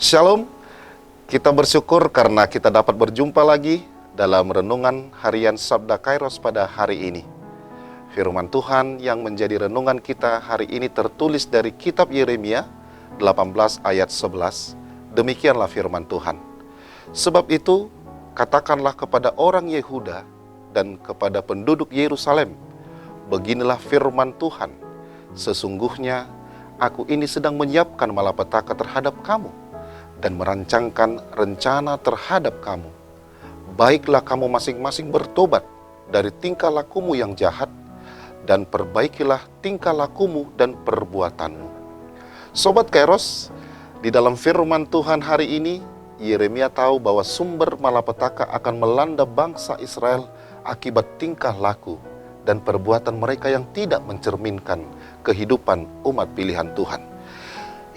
Shalom, kita bersyukur karena kita dapat berjumpa lagi dalam renungan harian Sabda Kairos pada hari ini. Firman Tuhan yang menjadi renungan kita hari ini tertulis dari kitab Yeremia 18 ayat 11. Demikianlah firman Tuhan. Sebab itu, katakanlah kepada orang Yehuda dan kepada penduduk Yerusalem, beginilah firman Tuhan, sesungguhnya aku ini sedang menyiapkan malapetaka terhadap kamu dan merancangkan rencana terhadap kamu. Baiklah kamu masing-masing bertobat dari tingkah lakumu yang jahat, dan perbaikilah tingkah lakumu dan perbuatanmu. Sobat Kairos, di dalam firman Tuhan hari ini, Yeremia tahu bahwa sumber malapetaka akan melanda bangsa Israel akibat tingkah laku dan perbuatan mereka yang tidak mencerminkan kehidupan umat pilihan Tuhan.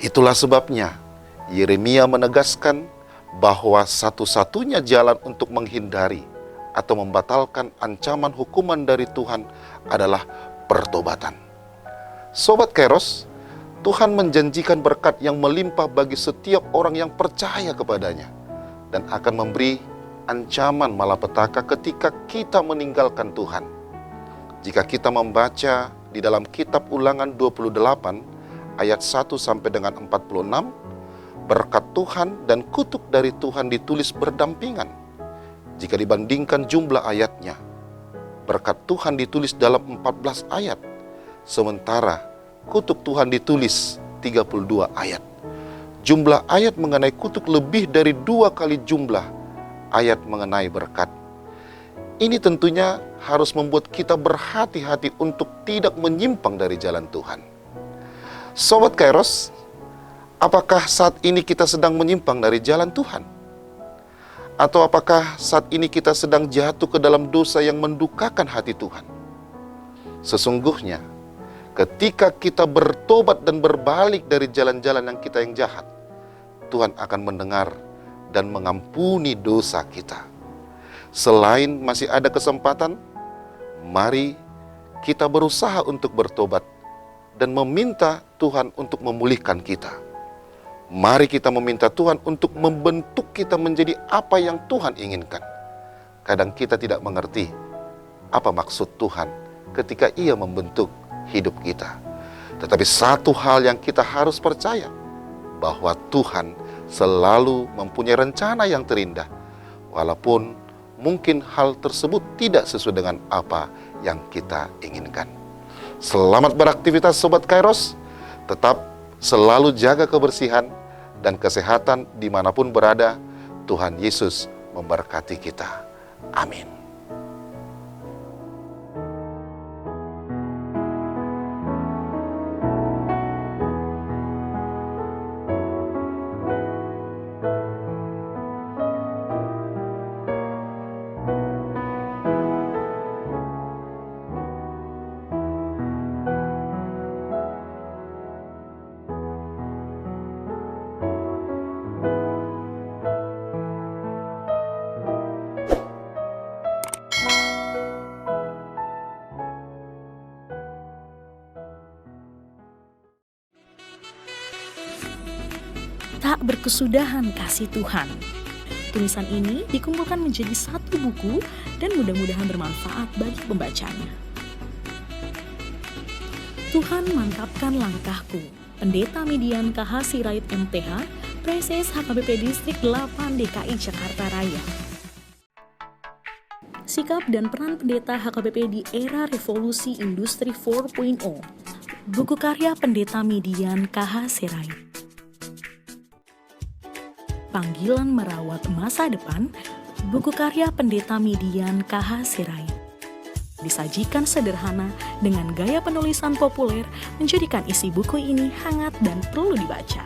Itulah sebabnya Yeremia menegaskan bahwa satu-satunya jalan untuk menghindari atau membatalkan ancaman hukuman dari Tuhan adalah pertobatan. Sobat Kairos, Tuhan menjanjikan berkat yang melimpah bagi setiap orang yang percaya kepadanya dan akan memberi ancaman malapetaka ketika kita meninggalkan Tuhan. Jika kita membaca di dalam kitab Ulangan 28 ayat 1 sampai dengan 46, berkat Tuhan dan kutuk dari Tuhan ditulis berdampingan. Jika dibandingkan jumlah ayatnya, berkat Tuhan ditulis dalam 14 ayat, sementara kutuk Tuhan ditulis 32 ayat. Jumlah ayat mengenai kutuk lebih dari 2 kali jumlah ayat mengenai berkat. Ini tentunya harus membuat kita berhati-hati untuk tidak menyimpang dari jalan Tuhan. Sobat Kairos, apakah saat ini kita sedang menyimpang dari jalan Tuhan? Atau apakah saat ini kita sedang jatuh ke dalam dosa yang mendukakan hati Tuhan? Sesungguhnya, ketika kita bertobat dan berbalik dari jalan-jalan kita yang jahat, Tuhan akan mendengar dan mengampuni dosa kita. Selain masih ada kesempatan, mari kita berusaha untuk bertobat dan meminta Tuhan untuk memulihkan kita. Mari kita meminta Tuhan untuk membentuk kita menjadi apa yang Tuhan inginkan. Kadang kita tidak mengerti apa maksud Tuhan ketika Ia membentuk hidup kita. Tetapi satu hal yang kita harus percaya, bahwa Tuhan selalu mempunyai rencana yang terindah, walaupun mungkin hal tersebut tidak sesuai dengan apa yang kita inginkan. Selamat beraktivitas Sobat Kairos, tetap selalu jaga kebersihan dan kesehatan dimanapun berada. Tuhan Yesus memberkati kita. Amin. Tak berkesudahan kasih Tuhan. Tulisan ini dikumpulkan menjadi satu buku dan mudah-mudahan bermanfaat bagi pembacanya. Tuhan mantapkan langkahku. Pendeta Median KH Sirait MTH, Preses HKBP Distrik 8 DKI Jakarta Raya. Sikap dan peran pendeta HKBP di era revolusi industri 4.0. Buku karya Pendeta Median KH Sirait. Panggilan Merawat Masa Depan, buku karya Pendeta Median KH Sirait. Disajikan sederhana dengan gaya penulisan populer, menjadikan isi buku ini hangat dan perlu dibaca.